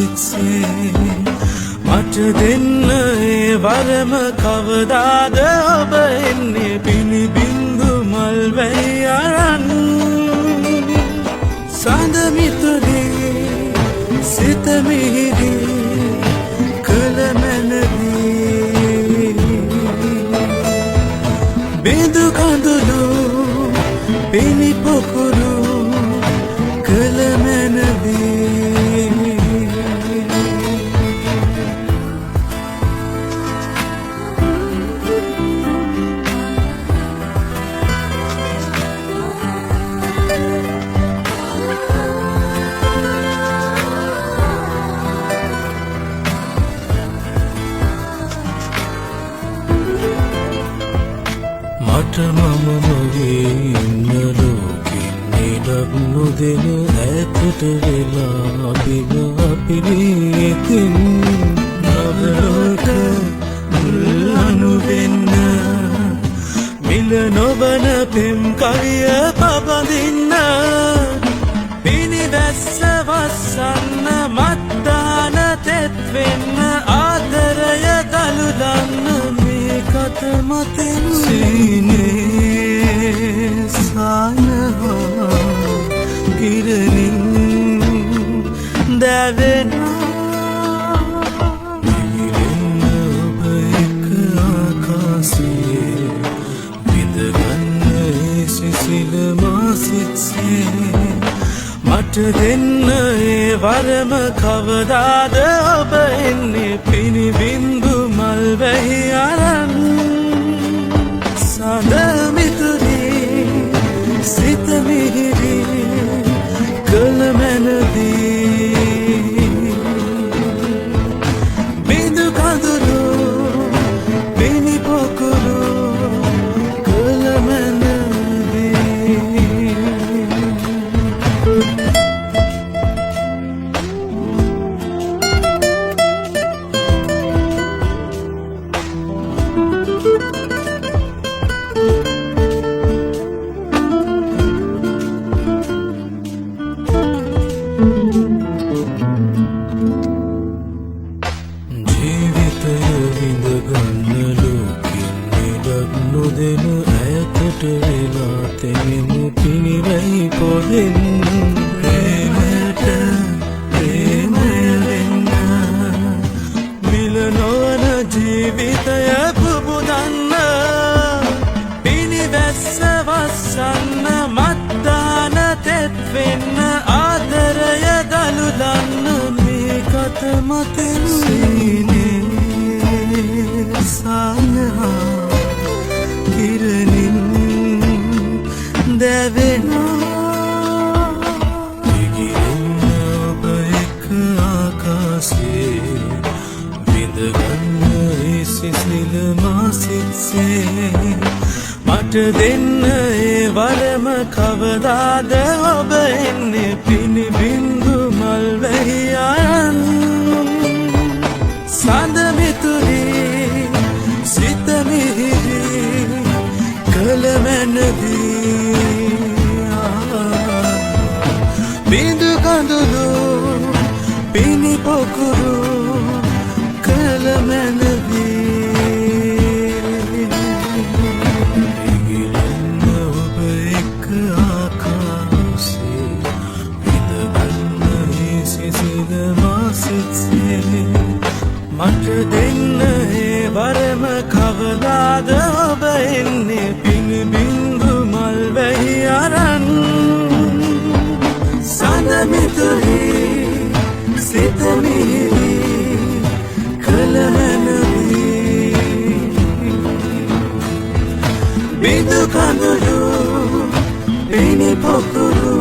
සිත්සේ මට දෙන්න ඒ වරම කවදාද ඔබ එන්නේ පිළිබිඳු මල් වැහි අරන් සඳ මිතුරේ සිත මිහිරි කළ මැනවී බිඳු කඳුළු පිණි පොකුරු කළ මැනවී මට මම මගේ ඉන්න ලෝකෙන් නිදක් නොදෙන ඈතට වෙලා අපිරියතින් නවලෝක අනුවෙන්න මිල නොබන පෙම් කවිය පබඳින්න පිනිවැස්ස වස්සන්න මත්දාන තෙත් වෙන්න ආදරය දළුදන්න කත මතින් සීනේ සානහා කිරණින් දැවෙනා මිලින්න ඔබ එක ආකාසේ විඳගන්න සිසිල මාසිත්සේ මට දෙන්න ඒ වරම කවදාද ඔබ එන්නේ පිළිබිඳු මල් වැහි අරන් සඳ මිතුරේ සිත මිහිරි කළ මැනවී බිඳු කඳුළු පිණි පොකුරු කළ මැනවී ජීවිතය විඳගන්න ලෝකෙන් නිදක් නොදෙන ඈතට වෙලා තෙමෙමු පිනිවැහි පොදෙන් ප්‍රේමයට ප්‍රේමය වෙන්න මිල නොවන ජීවිතය පුබුදන්න පිනිවැස්ස වස්සන්න මත්දාන තෙත් වෙන්න ආදරය දළුදන්න මේ කත මතින් සීනේ සානහා කිරණින් දැවෙනා ඉගිරෙන්න ඔබ එක ආකාසේ විඳගන්න ඒ සිසිල මාසිත්සේ මට දෙන්න ඒ වරම කවදාද ඔබ එන්නේ පිළිබිඳු මල් වැහි අරන් සඳ මිතුරේ සිත මිහිරි කළ මැනවී බිඳු කඳුළු පිණි පොකුරු කළ මැනවී ඉගිලන්න ඔබ එක ආකාසේ විඳගන්න ඒ සිසිල මාසිත්සේ මට දෙන්න ඒ වරම කවදාද ඔබ එන්නේ පිළිබිඳු මල් වැහි අරන් සඳ මිතුරේ සිත මිහිරි කළ මැනවී බිඳු කඳුළු පිණි පොකුරු